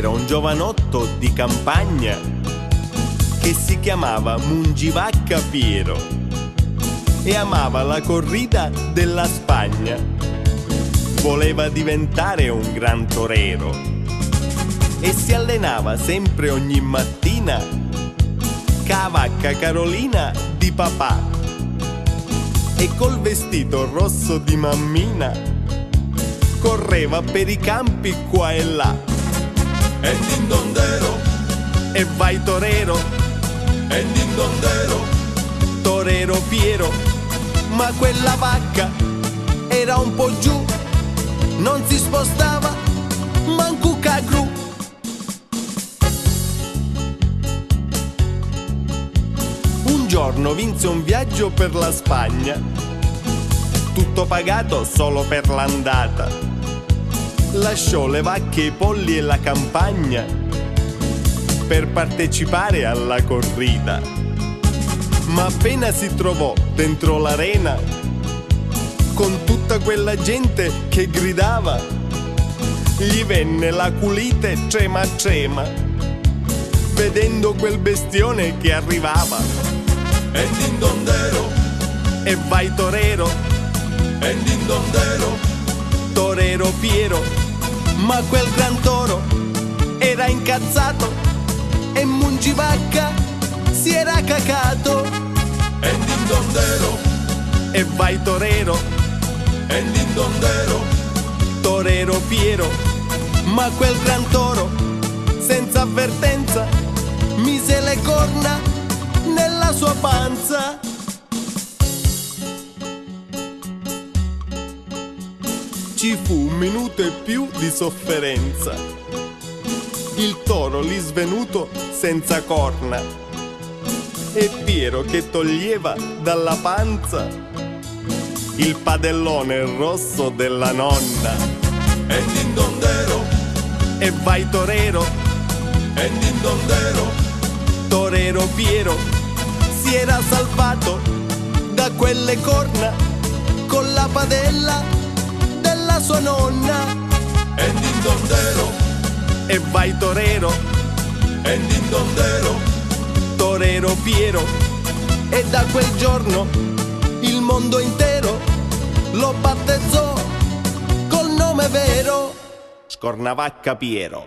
C'era un giovanotto di campagna che si chiamava Mungivacca Piero e amava la corrida della Spagna. Voleva diventare un gran torero e si allenava sempre ogni mattina ca vacca Carolina di papà, e col vestito rosso di mammina correva per i campi qua e là. E dindondero, E vai torero, e dindondero, torero Piero, ma quella vacca era un po' giù, non si spostava manco cagru. Un giorno vinse un viaggio per la Spagna, tutto pagato solo per l'andata. Lasciò le vacche, i polli e la campagna per partecipare alla corrida. Ma appena si trovò dentro l'arena con tutta quella gente che gridava, gli venne l'aculite cema cema vedendo quel bestione che arrivava. e dindondero, E vai torero, e dindondero, torero Piero, ma quel gran toro era incazzato e Mungivacca si era cacato. e dindondero, E vai torero, e dindondero, torero Piero, ma quel gran toro senza avvertenza mise le corna nella sua panza. Ci fu un minuto e più di sofferenza. Il toro lì svenuto senza corna e Piero che toglieva dalla panza il padellone rosso della nonna. e dindondero, E vai torero, e dindondero, torero Piero, si era salvato da quelle corna con la padella della sua nonna. e dindondero, E vai torero, e dindondero, torero Piero, e da quel giorno il mondo intero lo battezzò col nome vero, Scornavacca Piero.